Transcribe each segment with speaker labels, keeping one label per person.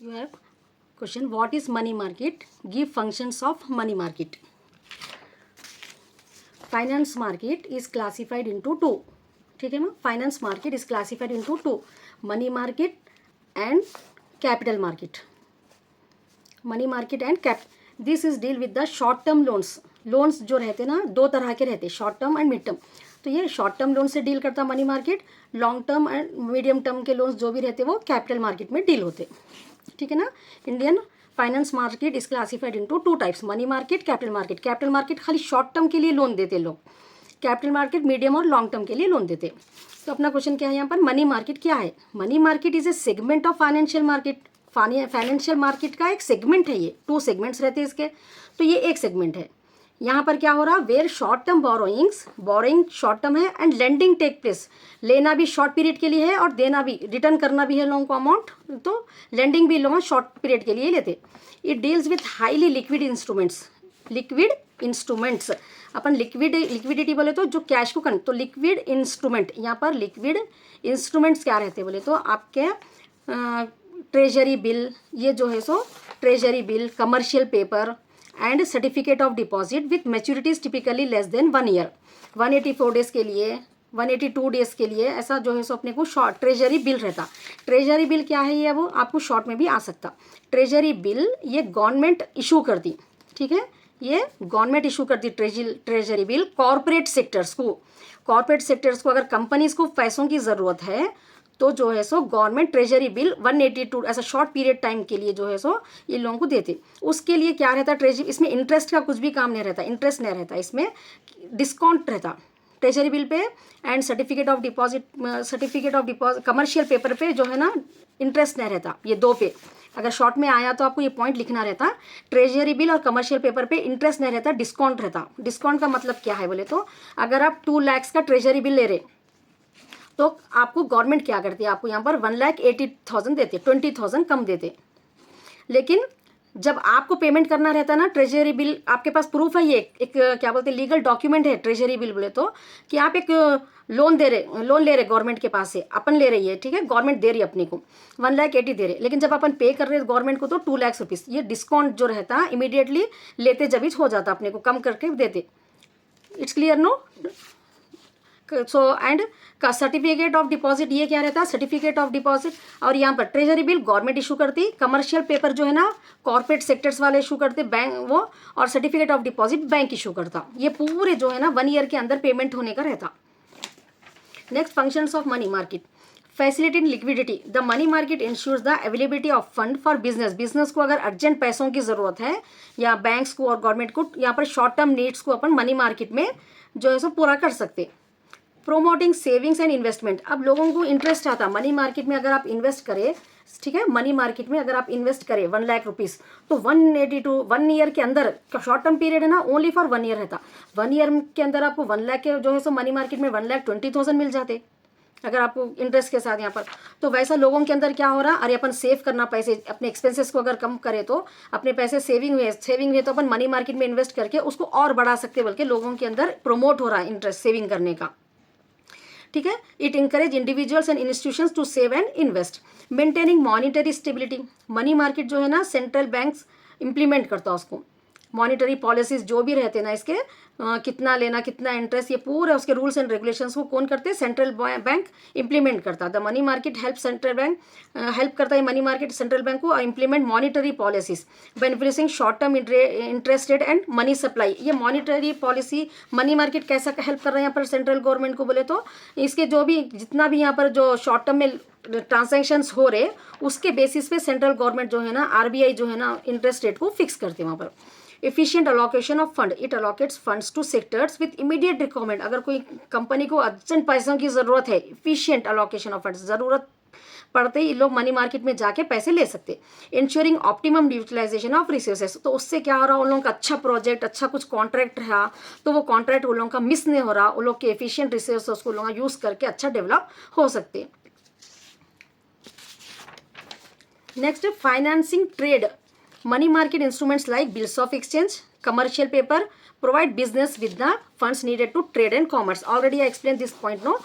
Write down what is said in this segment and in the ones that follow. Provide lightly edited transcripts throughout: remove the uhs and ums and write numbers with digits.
Speaker 1: You have question, what is money market? Give functions of money market. Finance market is classified into two. ठीक है ना, finance market is classified into two, money market and capital market. Money market and cap this is deal with the short term loans. Loans जो रहते ना दो तरह के रहते, short term and mid term. तो ये शॉर्ट टर्म लोन से डील करता money market. Long term and medium term के लोन्स जो भी रहते वो कैपिटल मार्केट में डील होते. ठीक है ना. Indian finance market is classified into two types, money market, capital market. Capital market खाली शॉर्ट टर्म के लिए लोन देते लोग, कैपिटल मार्केट मीडियम और लॉन्ग टर्म के लिए लोन देते. तो अपना क्वेश्चन क्या है यहाँ पर, मनी मार्केट क्या है? Money market is A segment of financial market. Financial market का एक सेगमेंट है ये, टू सेगमेंट्स रहते हैं इसके, तो ये एक सेगमेंट है. यहाँ पर क्या हो रहा, where short term borrowing short term है एंड लेंडिंग टेक प्लेस. लेना भी शॉर्ट पीरियड के लिए है और देना भी, रिटर्न करना भी है लोगों को अमाउंट, तो लेंडिंग भी लोग शॉर्ट पीरियड के लिए लेते. It deals with highly liquid instruments. Upon liquidity बोले तो जो कैश को तो लिक्विड इंस्ट्रूमेंट, यहाँ पर लिक्विड इंस्ट्रूमेंट्स क्या रहते बोले तो आपके ट्रेजरी बिल, ये जो है सो treasury bill, commercial paper and certificate of deposit with मैच्योरिटीज typically less than 1 year. 184 days के लिए, 182 डेज के लिए, ऐसा जो है सो अपने को शॉर्ट ट्रेजरी बिल रहता. ट्रेजरी बिल क्या है ये, वो आपको शॉर्ट में भी आ सकता. ट्रेजरी बिल ये गवर्नमेंट इशू करती. ठीक है, ये गवर्नमेंट इशू करती ट्रेजरी बिल कॉर्पोरेट सेक्टर्स को अगर कंपनीज को पैसों की ज़रूरत है तो जो है सो गवर्नमेंट ट्रेजरी बिल 182 ऐसा शॉर्ट पीरियड टाइम के लिए जो है सो ये लोगों को देते. उसके लिए क्या रहता ट्रेजरी, इसमें इंटरेस्ट का कुछ भी काम नहीं रहता, इंटरेस्ट नहीं रहता, इसमें डिस्काउंट रहता treasury bill pay and certificate of deposit commercial paper पे जो है ना इंटरेस्ट नहीं रहता. ये दो पे अगर शॉर्ट में आया तो आपको ये पॉइंट लिखना रहता. ट्रेजरी बिल और कमर्शियल पेपर पे इंटरेस्ट नहीं रहता, डिस्काउंट रहता. डिस्काउंट का मतलब क्या है बोले तो अगर आप 2 लाख का ट्रेजरी बिल ले रहे तो आपको गवर्नमेंट क्या करती है, आपको यहाँ पर 1,80,000 देते, 20,000 कम देते. लेकिन जब आपको पेमेंट करना रहता है ना ट्रेजरी बिल, आपके पास प्रूफ है, ये एक क्या बोलते हैं लीगल डॉक्यूमेंट है ट्रेजरी बिल बोले तो, कि आप एक लोन ले रहे गवर्नमेंट के पास से, अपन ले रही है, ठीक है, गवर्नमेंट दे रही है अपने को 1,80,000 दे रहे. लेकिन जब अपन पे कर रहे हैं गवर्नमेंट को तो 2 लाख रुपीज़, ये डिस्काउंट जो रहता इमीडिएटली लेते जब ही हो जाता, अपने को कम करके देते. It's clear no. So and का सर्टिफिकेट ऑफ डिपॉजिट, ये क्या रहता है सर्टिफिकेट ऑफ डिपॉजिट. और यहाँ पर ट्रेजरी बिल गवर्नमेंट इशू करती, कमर्शियल पेपर जो है ना कॉर्पोरेट सेक्टर्स वाले इशू करते बैंक वो, और certificate of deposit bank issue करता. ये पूरे जो है ना 1 ईयर के अंदर पेमेंट होने का रहता. Next functions of money market, facility in liquidity. The money market ensures the availability of fund for business को अगर अर्जेंट पैसों की ज़रूरत है या बैंक्स को और गवर्नमेंट को, यहाँ पर शॉर्ट टर्म नीड्स को अपन मनी मार्केट में जो है सो पूरा कर सकते. Promoting savings and investment. अब लोगों को इंटरेस्ट आता मनी मार्केट में अगर आप इन्वेस्ट करें, ठीक है, मनी मार्केट में अगर आप इन्वेस्ट करें 1 लाख रुपीज़ तो 182 1 ईयर के अंदर, शॉर्ट टर्म पीरियड है ना, ओनली फॉर 1 ईयर रहता. 1 ईयर के अंदर आपको 1 लाख के जो है सो मनी मार्केट में 1,20,000 मिल जाते अगर आपको इंटरेस्ट के साथ यहाँ पर. तो वैसा लोगों के अंदर क्या हो रहा, अरे अपन सेव करना पैसे, अपने एक्सपेंसेस को अगर कम करें तो अपने पैसे सेविंग हुए तो अपन मनी मार्केट में इन्वेस्ट करके उसको और बढ़ा सकते, बल्कि लोगों के अंदर प्रमोट हो रहा है इंटरेस्ट सेविंग करने का. ठीक है, it encourage individuals and institutions to save and invest. Maintaining monetary stability. Money market जो है ना सेंट्रल बैंक्स इंप्लीमेंट करता है उसको. मॉनिटरी पॉलिसीज जो भी रहते हैं ना इसके, कितना लेना कितना इंटरेस्ट, ये पूरे उसके रूल्स एंड रेगुलेशंस को कौन करते हैं, सेंट्रल बैंक इंप्लीमेंट करता है. द मनी मार्केट हेल्प करता है मनी मार्केट सेंट्रल बैंक को implement monetary policies bye influencing short term interest rate and money supply. ये मॉनिटरी पॉलिसी मनी मार्केट कैसा हेल्प कर रहा है यहाँ पर सेंट्रल गवर्नमेंट को बोले तो, इसके जो भी जितना भी यहाँ पर जो शॉर्ट टर्म में ट्रांजेक्शन्स हो रहे उसके बेसिस पे सेंट्रल गवर्नमेंट जो है ना RBI जो है ना इंटरेस्ट रेट को फिक्स करते हैं वहाँ पर. Efficient allocation of fund. It allocates funds to sectors with immediate requirement. अगर कोई कंपनी को अर्जेंट पैसों की ज़रूरत है, एफिशिएंट अलोकेशन ऑफ फंड्स, ज़रूरत पड़ते ही लोग मनी मार्केट में जाके पैसे ले सकते. Ensuring optimum utilisation of resources. तो उससे क्या हो रहा है, उन लोगों का अच्छा प्रोजेक्ट, अच्छा कुछ कॉन्ट्रैक्ट रहा तो वो कॉन्ट्रैक्ट उन लोगों का मिस नहीं हो रहा, उन लोग के एफिशिएंट रिसोर्स को लोग यूज़ करके अच्छा डेवलप हो सकते. Next, financing trade. Money market instruments like bills of exchange, commercial paper provide business with the funds needed to trade and commerce. Already I explained this point, no.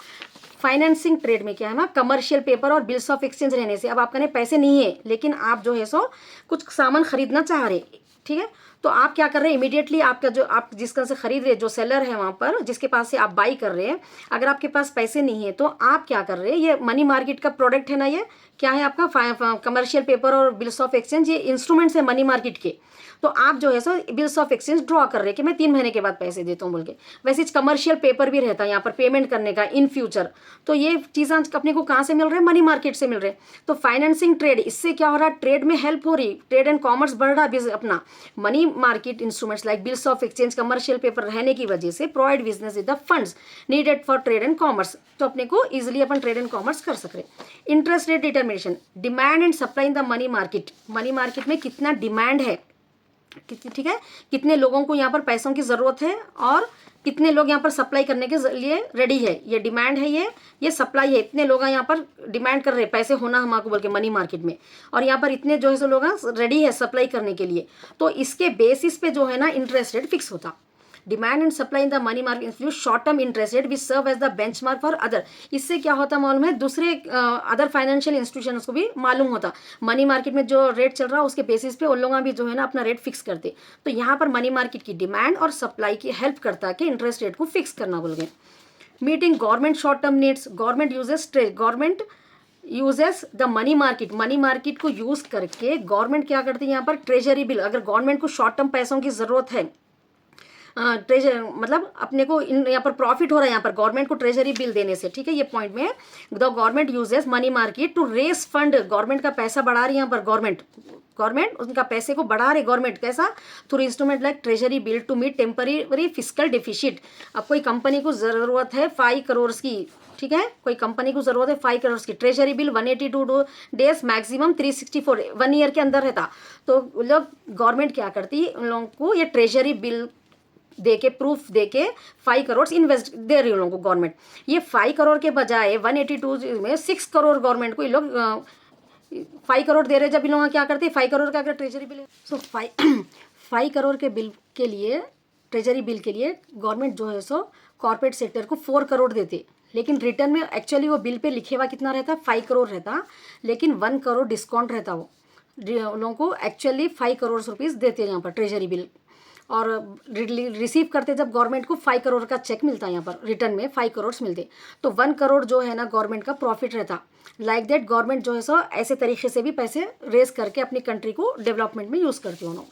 Speaker 1: Financing trade में क्या है ना, commercial paper और bills of exchange रहने से, अब आपका ने पैसे नहीं है लेकिन आप जो है सो कुछ सामान खरीदना चाह रहे, ठीक है, तो आप क्या कर रहे हैं, इमीडिएटली आपका जो आप जिसका से खरीद रहे, जो सेलर है वहाँ पर जिसके पास से आप बाई कर रहे हैं, अगर आपके पास पैसे नहीं है तो आप क्या कर रहे हैं, ये मनी मार्केट का प्रोडक्ट है ना, ये क्या है आपका कमर्शियल पेपर और बिल्स ऑफ एक्सचेंज, ये इंस्ट्रूमेंट्स है मनी मार्केट के। तो आप जो है सो बिल्स ऑफ एक्सचेंज ड्रॉ कर रहे हैं कि मैं 3 महीने के बाद पैसे देता हूँ बोल के। वैसे कमर्शियल पेपर भी रहता है यहाँ पर पेमेंट करने का इन फ्यूचर। तो ये चीज़ें अपने को कहाँ से मिल रहे हैं, मनी मार्केट से मिल रहे हैं। तो फाइनेंसिंग ट्रेड, इससे क्या हो रहा है, ट्रेड में हेल्प हो रही, ट्रेड एंड कॉमर्स बढ़ रहा है अपना। Money market instruments like bills of exchange, commercial paper रहने की वजह से provide business with the funds needed for trade and commerce. तो अपने को easily upon trade and commerce कर सक रहे। Interest rate determination, demand and supply in the money market, money market में कितना डिमांड है, ठीक है, कितने लोगों को यहाँ पर पैसों की ज़रूरत है और कितने लोग यहाँ पर सप्लाई करने के लिए रेडी है, ये डिमांड है, ये सप्लाई है, इतने लोग यहाँ पर डिमांड कर रहे हैं पैसे होना हमारे बोल के मनी मार्केट में, और यहाँ पर इतने जो है सो लोग रेडी है सप्लाई करने के लिए। तो इसके बेसिस पे जो है ना इंटरेस्ट रेट फिक्स होता। Demand and supply in the money market institute short term interest rate which serve as the benchmark for other. इससे क्या होता मालूम है, दूसरे अदर फाइनेंशियल इंस्टीट्यूशंस को भी मालूम होता मनी मार्केट में जो रेट चल रहा है उसके बेसिस पे उन लोग भी जो है ना अपना रेट फिक्स करते। तो यहाँ पर मनी मार्केट की डिमांड और सप्लाई की हेल्प करता है कि इंटरेस्ट रेट को फिक्स करना बोल गए। Meeting government short term needs, government uses the money market, money market को यूज करके गवर्नमेंट क्या करती है यहाँ पर, ट्रेजरी बिल, अगर गवर्नमेंट को शॉर्ट टर्म पैसों की जरूरत है, ट्रेजर मतलब अपने को यहाँ पर प्रॉफिट हो रहा है यहाँ पर गवर्नमेंट को ट्रेजरी बिल देने से, ठीक है, ये पॉइंट में the government uses money market to raise fund, government का पैसा बढ़ा रही है यहाँ पर, गवर्नमेंट उनका पैसे को बढ़ा रहे, गवर्नमेंट कैसा, through instrument like treasury bill to meet temporary fiscal deficit. अब कोई कंपनी को ज़रूरत है 5 करोड़ की, ठीक है, कोई कंपनी को ज़रूरत है 5 करोड़ की, treasury bill 182 days maximum 364 1 year के अंदर रहता। तो लोग गवर्नमेंट क्या करती है, उन लोगों को ये ट्रेजरी बिल दे के, प्रूफ दे के 5 करोड़ इन्वेस्ट दे रही है उन लोगों को गवर्नमेंट। ये 5 करोड़ के बजाय 182 में 6 करोड़ गवर्नमेंट को ये लोग 5 करोड़ दे रहे, जब इन लोग क्या करते हैं 5 करोड़ का अगर ट्रेजरी बिल, सो 5 करोड़ के बिल के लिए, ट्रेजरी बिल के लिए गवर्नमेंट जो है सो कॉर्पोरेट सेक्टर को 4 करोड़ देते, लेकिन रिटर्न में एक्चुअली वो बिल पे लिखे हुआ कितना रहता, 5 करोड़ रहता, लेकिन 1 करोड़ डिस्काउंट रहता। वो लोगों को एक्चुअली 5 करोड़ रुपीज़ देते हैं यहाँ पर ट्रेजरी बिल, और रिसीव करते जब गवर्नमेंट को 5 करोड़ का चेक मिलता है, यहाँ पर रिटर्न में 5 करोड़ मिलते, तो 1 करोड़ जो है ना गवर्नमेंट का प्रॉफिट रहता। लाइक दैट गवर्नमेंट जो है सो ऐसे तरीके से भी पैसे रेज करके अपनी कंट्री को डेवलपमेंट में यूज़ करती हो।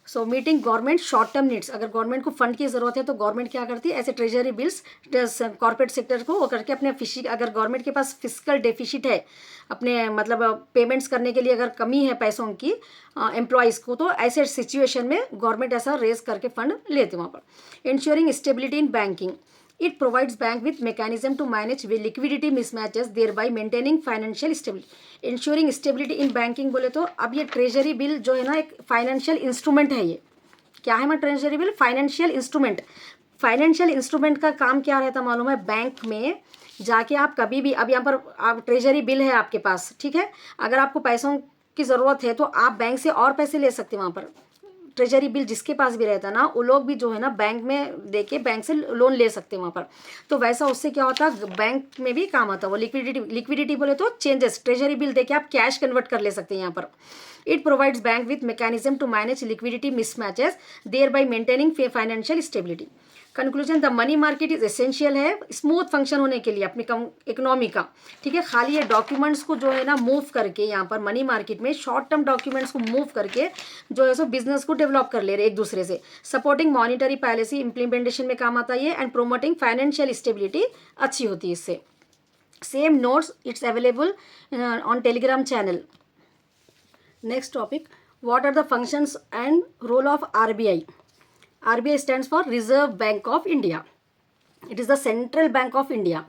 Speaker 1: So meeting government short term needs, अगर गवर्नमेंट को फंड की ज़रूरत है तो गवर्नमेंट क्या करती है, ऐसे ट्रेजरी बिल्स कॉर्पोरेट सेक्टर को वो करके अपने अगर गवर्नमेंट के पास फिजिकल डेफिसिट है, अपने मतलब पेमेंट्स करने के लिए अगर कमी है पैसों की एम्प्लॉयज़ को, तो ऐसे सिचुएशन में गवर्नमेंट ऐसा रेज करके फंड लेते वहाँ पर। Ensuring stability in banking, it provides bank with mechanism to manage with liquidity mismatches thereby maintaining financial stability. Ensuring stability in banking बोले तो अब ये ट्रेजरी बिल जो है ना एक फाइनेंशियल इंस्ट्रूमेंट है। ये क्या है मैं treasury bill, financial instrument. Financial instrument का काम क्या रहता मालूम है, बैंक में जाके आप कभी भी, अब यहाँ पर आप ट्रेजरी बिल है आपके पास, ठीक है, अगर आपको पैसों की ज़रूरत है तो आप बैंक से और पैसे ले सकते हैं। वहाँ पर ट्रेजरी बिल जिसके पास भी रहता ना, वो लोग भी जो है ना बैंक में देके बैंक से लोन ले सकते हैं वहाँ पर। तो वैसा उससे क्या होता है, बैंक में भी काम आता है वो लिक्विडिटी बोले तो चेंजेस, ट्रेजरी बिल देके आप कैश कन्वर्ट कर ले सकते हैं यहाँ पर। It provides bank with mechanism to manage liquidity mismatches thereby maintaining financial stability. Conclusion, the money market is essential है स्मूथ फंक्शन होने के लिए अपनी इकोनॉमी का, ठीक है। खाली ये डॉक्यूमेंट्स को जो है ना मूव करके यहाँ पर मनी मार्केट में शॉर्ट टर्म डॉक्यूमेंट्स को मूव करके जो है सो बिजनेस को डेवलप कर ले रहे एक दूसरे से। सपोर्टिंग मॉनिटरी पॉलिसी इम्प्लीमेंटेशन में काम आता है एंड प्रोमोटिंग फाइनेंशियल स्टेबिलिटी अच्छी होती है इससे। Same notes it's available on Telegram channel. Next topic, what are the functions and role of RBI. RBI stands for Reserve Bank of India. It is the central bank of India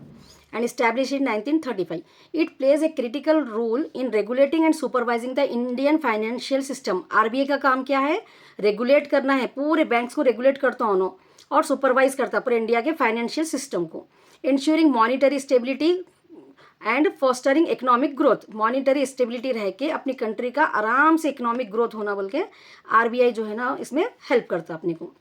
Speaker 1: and established in 1935. It plays a critical role in regulating and supervising the Indian financial system. RBI का काम क्या है, regulate करना है, पूरे banks को regulate करता उन्होंने और सुपरवाइज करता पूरे इंडिया के फाइनेंशियल सिस्टम को। Ensuring monetary stability and fostering economic growth, monetary stability रह के अपनी कंट्री का आराम से इकोनॉमिक ग्रोथ होना बोल के RBI जो है ना इसमें हेल्प करता अपने को।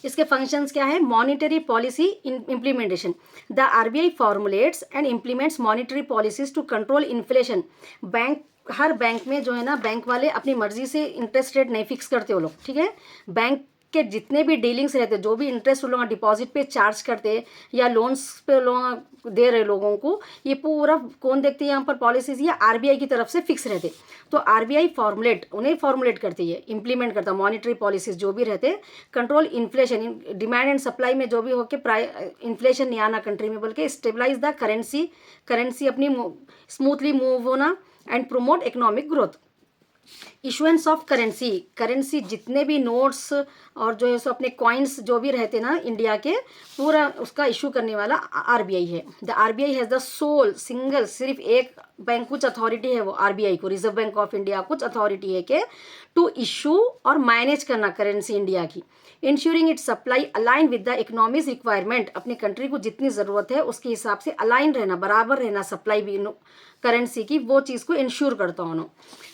Speaker 1: इसके फंक्शंस क्या है? Monetary policy implementation, the RBI formulates and implements monetary policies to control inflation. Bank, हर बैंक में जो है ना, बैंक वाले अपनी मर्जी से इंटरेस्ट रेट नहीं फिक्स करते वो लोग, ठीक है। बैंक के जितने भी डीलिंग्स रहते, जो भी इंटरेस्ट लोग डिपॉजिट पे चार्ज करते या लोन्स पे लोग दे रहे लोगों को, ये पूरा कौन देखते हैं यहाँ पर? पॉलिसीज ये आरबीआई की तरफ से फिक्स रहते। तो आरबीआई फॉर्मुलेट, उन्हें फॉर्मुलेट करती है, इंप्लीमेंट करता, मॉनिटरी पॉलिसीज जो भी रहते, control inflation, demand and supply में जो भी हो के इन्फ्लेशन नहीं आना कंट्री में, बल्कि स्टेबलाइज द करेंसी अपनी स्मूथली मूव होना, and promote economic growth. Issuance of currency जितने भी नोट्स और जो है सो अपने कॉइन्स जो भी रहते ना इंडिया के, पूरा उसका इशू करने वाला आरबीआई है। The RBI has the sole single, सिर्फ एक बैंक कुछ अथॉरिटी है वो आरबीआई को, रिजर्व बैंक ऑफ इंडिया कुछ अथॉरिटी है कि टू इशू और मैनेज करना करेंसी इंडिया की, ensuring it supply align with the economic requirement, अपनी कंट्री को जितनी ज़रूरत है उसके हिसाब से अलाइन रहना, बराबर रहना सप्लाई भी करेंसी की, वो चीज़ को इंश्योर करता हूँ।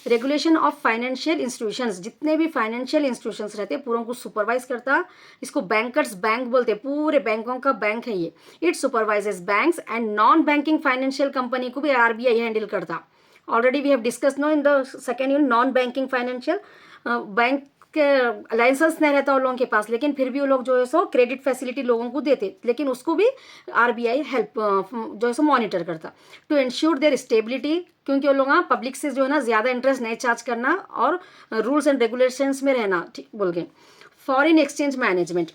Speaker 1: रेगुलेशन ऑफ फाइनेंशियल इंस्टीट्यूशंस, जितने भी फाइनेंशियल इंस्टीट्यूशंस रहते हैं पूरों को सुपरवाइज करता, इसको बैंकर्स बैंक बोलते हैं, पूरे बैंकों का बैंक है ये। It supervises banks and non banking financial company को भी आरबीआई हैंडल करता। Already we have discuss no in the second unit, non banking financial bank के लाइसेंस नहीं रहता उन लोगों के पास, लेकिन फिर भी वो लोग जो है सो क्रेडिट फैसिलिटी लोगों को देते, लेकिन उसको भी आरबीआई हेल्प जो है सो मॉनिटर करता, टू इंश्योर देयर स्टेबिलिटी, क्योंकि वो लोग पब्लिक से जो है ना ज़्यादा इंटरेस्ट नहीं चार्ज करना और रूल्स एंड रेगुलेशंस में रहना, ठीक बोल गए। Foreign exchange management,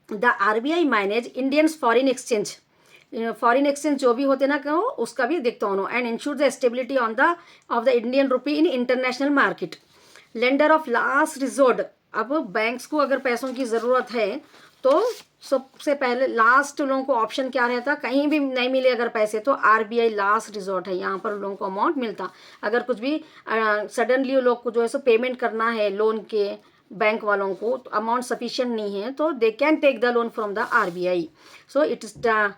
Speaker 1: the RBI manage Indians foreign exchange, foreign exchange जो भी होते ना कहो उसका भी देखता हूँ, and ensure the stability on the of the Indian rupee in international market. Lender of last resort, अब बैंक्स को अगर पैसों की ज़रूरत है तो सबसे पहले लास्ट लोगों को ऑप्शन क्या रहता, कहीं भी नहीं मिले अगर पैसे तो आरबीआई लास्ट रिजोर्ट है, यहाँ पर लोगों को अमाउंट मिलता। अगर कुछ भी सडनली लोग को जो है सो पेमेंट करना है लोन के बैंक वालों को, तो अमाउंट सफिशिएंट नहीं है, तो they can take the loan from the RBI. So it is the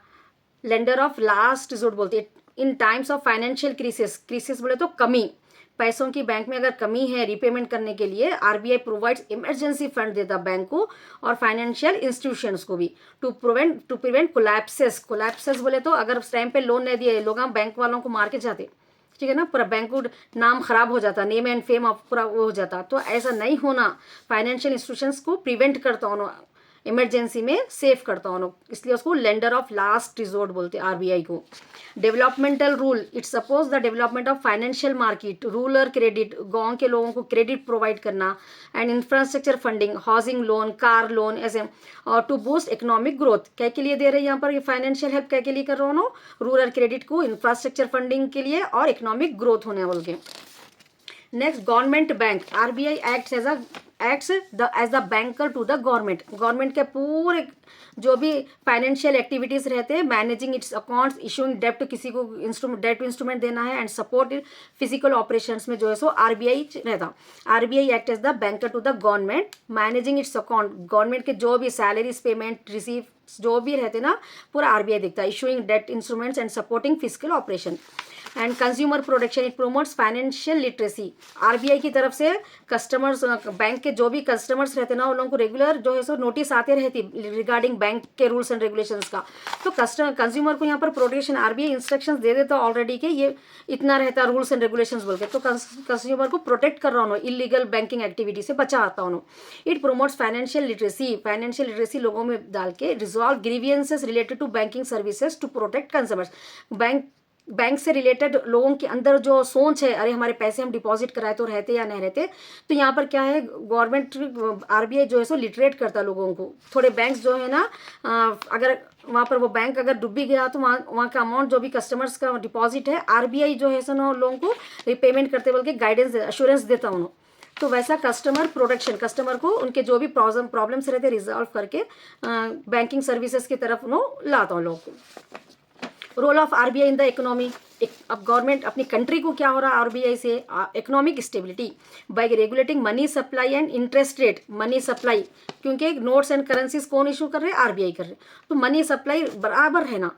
Speaker 1: lender of last resort बोलते हैं। In times of financial crisis बोले तो कमी, पैसों की बैंक में अगर कमी है रिपेमेंट करने के लिए, आरबीआई प्रोवाइड्स इमरजेंसी फंड देता बैंक को और फाइनेंशियल इंस्टीट्यूशंस को भी, टू प्रिवेंट कोलैप्सेस बोले तो अगर उस टाइम पे लोन नहीं दिए लोग बैंक वालों को मार के जाते, ठीक है ना, पूरा बैंक को नाम खराब हो जाता, नेम एंड फेम पूरा वो हो जाता, तो ऐसा नहीं होना, फाइनेंशियल इंस्टीट्यूशंस को प्रिवेंट करता हूँ, इमरजेंसी में सेव करता हूँ, इसलिए उसको लेंडर ऑफ लास्ट रिजोर्ट बोलते हैं आरबीआई को। Developmental rule, it suppose the development of financial market, rural credit, गांव के लोगों को क्रेडिट प्रोवाइड करना, and infrastructure funding, housing loan, car loan, ऐसे, और टू बूस्ट इकोनॉमिक ग्रोथ, क्या के लिए दे रहे हैं यहाँ पर ये फाइनेंशियल हेल्प, क्या के लिए कर रहा हूँ, रूरल क्रेडिट को, इंफ्रास्ट्रक्चर फंडिंग के लिए और इकोनॉमिक ग्रोथ होने बोल के। Next, government bank, RBI acts as the banker to the government के पूरे जो भी फाइनेंशियल एक्टिविटीज रहते हैं, मैनेजिंग इट्स अकाउंट्स, इशूइंग डेप्ट, किसी को डेट इंस्ट्रूमेंट देना है, एंड सपोर्ट फिजिकल ऑपरेशंस में जो है सो आरबीआई रहता। RBI act as the banker to the government, managing its account, government के जो भी सैलरीज पेमेंट रिसीव जो भी रहते ना पूरा आरबीआई देखता है, issuing debt instruments and supporting physical operation. And consumer protection, it promotes financial literacy, RBI की तरफ से कस्टमर्स, बैंक के जो भी कस्टमर्स रहते ना उन लोगों को रेगुलर जो है सो नोटिस आते रहती रिगार्डिंग बैंक के रूल्स एंड रेगुलेशंस का, तो कंज्यूमर को यहाँ पर प्रोटेक्शन आरबीआई इंस्ट्रक्शंस दे देता ऑलरेडी कि ये इतना रहता रूल्स एंड रेगुलेशंस बोल के, तो कंज्यूमर को प्रोटेक्ट कर रहा हूँ, इलीगल बैंकिंग एक्टिविटी से बचाता हूँ। इट प्रोमोट्स फाइनेंशियल लिटरेसी लोगों में डाल के, resolve grievances related to banking services to protect consumers, bank से रिलेटेड लोगों के अंदर जो सोच है, अरे हमारे पैसे हम डिपॉजिट कराए तो रहते या नहीं रहते, तो यहाँ पर क्या है, गवर्नमेंट आरबीआई जो है सो लिटरेट करता लोगों को। थोड़े बैंक्स जो है ना अगर वहाँ पर वो बैंक अगर डूब भी गया तो वहाँ का अमाउंट जो भी कस्टमर्स का डिपॉजिट है, आरबीआई जो है सो ना लोगों को रिपेमेंट करते बोल के गाइडेंस अश्योरेंस देता उन्होंने। तो वैसा कस्टमर प्रोटेक्शन, कस्टमर को उनके जो भी प्रॉब्लम्स रहते रिजॉल्व करके बैंकिंग सर्विसेज की तरफ उन्होंने लाता हूँ लोगों को। Role of RBI in the economy, अब गवर्नमेंट अपनी कंट्री को क्या हो रहा है आरबीआई से, economic stability by regulating money supply and interest rate, money supply, क्योंकि नोट्स एंड करेंसीज कौन इशू कर रहे हैं, आरबीआई कर रहे हैं, तो मनी सप्लाई बराबर है ना,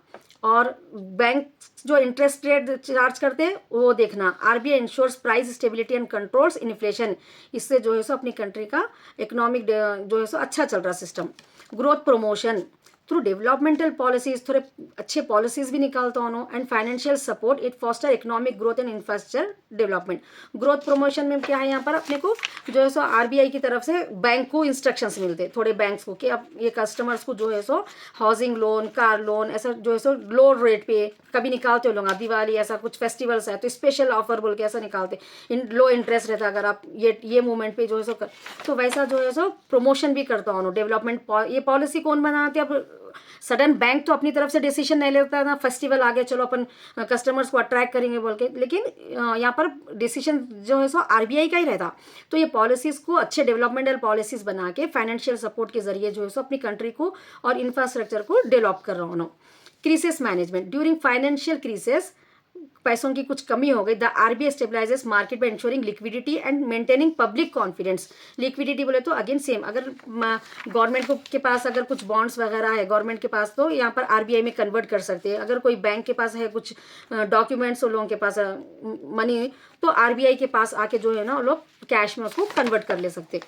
Speaker 1: और बैंक जो इंटरेस्ट रेट चार्ज करते हैं वो देखना। RBI ensures price stability and controls inflation, इससे जो है सो अपनी कंट्री का इकोनॉमिक जो है सो अच्छा चल रहा system. Growth promotion through developmental policies, थोड़े अच्छे पॉलिसीज भी निकालता हूँ। And financial support, it foster economic growth and infrastructure development. Growth promotion में क्या है, यहाँ पर अपने को जो है सो आरबीआई की तरफ से बैंक को इंस्ट्रक्शंस मिलते, थोड़े बैंक्स को, कि अब ये कस्टमर्स को जो है सो हाउसिंग लोन, कार लोन, ऐसा जो है सो लो रेट पे कभी निकालते हो लोग, दिवाली ऐसा कुछ फेस्टिवल्स है तो स्पेशल ऑफर बोल के ऐसा निकालते, लो इंटरेस्ट रहता अगर आप ये मूवमेंट पे जो है सो तो वैसा जो है सो प्रमोशन भी करता हूँ। डेवलपमेंट ये पॉलिसी कौन बनाते हैं? अब सडन बैंक तो अपनी तरफ से डिसीजन नहीं लेता ना, फेस्टिवल आ गया चलो अपन कस्टमर्स को अट्रैक्ट करेंगे बोल के, लेकिन यहाँ पर डिसीजन जो है सो आरबीआई का ही रहता। तो ये पॉलिसीज़ को अच्छे डेवलपमेंटल पॉलिसीज़ बना के फाइनेंशियल सपोर्ट के जरिए जो है सो अपनी कंट्री को और इंफ्रास्ट्रक्चर को डेवलप कर रहा हूँ। Crisis management, during financial crisis पैसों की कुछ कमी हो गई, the RBI stabilises market by ensuring liquidity and maintaining public confidence. Liquidity बोले तो अगेन सेम, अगर गवर्नमेंट के पास अगर कुछ बॉन्ड्स वगैरह है गवर्नमेंट के पास तो यहाँ पर आरबीआई में कन्वर्ट कर सकते हैं। अगर कोई बैंक के पास है कुछ डॉक्यूमेंट्स और लोगों के पास मनी, तो आरबीआई के पास आके जो है ना लोग कैश में उसको कन्वर्ट कर ले सकते।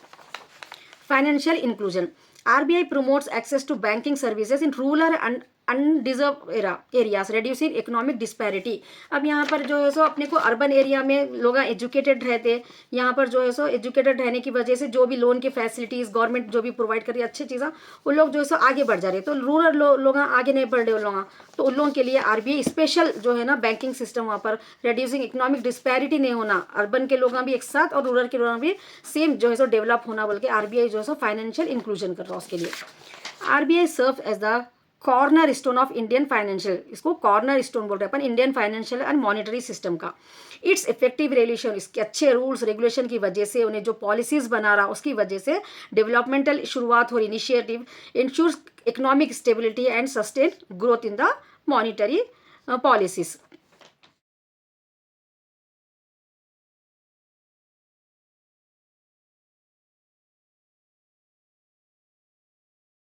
Speaker 1: Financial inclusion, RBI promotes access to banking services in rural and underserved areas, reducing economic disparity. अब यहाँ पर जो है सो अपने को अर्बन एरिया में लोग एजुकेटेड रहते, यहाँ पर जो है सो एजुकेटेड रहने की वजह से जो भी लोन की फैसिलिटीज़ गवर्नमेंट जो भी प्रोवाइड कर रही है अच्छी चीज़ें, उन लोग जो है सो आगे बढ़ जा रहे हैं। तो रूरल लोग आगे नहीं बढ़ रहे उन लोग, तो उन लोगों के लिए आरबीआई स्पेशल जो है ना बैंकिंग सिस्टम वहाँ पर, रेड्यूसिंग इकोनॉमिक डिस्पैरिटी नहीं होना, अर्बन के लोग भी एक साथ और रूरल के लोग भी सेम जो है सो डेवलप होना बोल के आरबीआई जो है सो फाइनेंशियल इंक्लूजन कर रहा है उसके लिए। RBI serve as the cornerstone of Indian financial, इसको कॉर्नर स्टोन बोल रहे हैं अपन Indian financial and monetary system का। इट्स इफेक्टिव रेगुलेशन, इसके अच्छे रूल्स रेगुलेशन की वजह से, उन्हें जो पॉलिसीज बना रहा उसकी वजह से डेवलपमेंटल शुरुआत हो रही, initiative ensures economic stability and sustain growth in the monetary policies.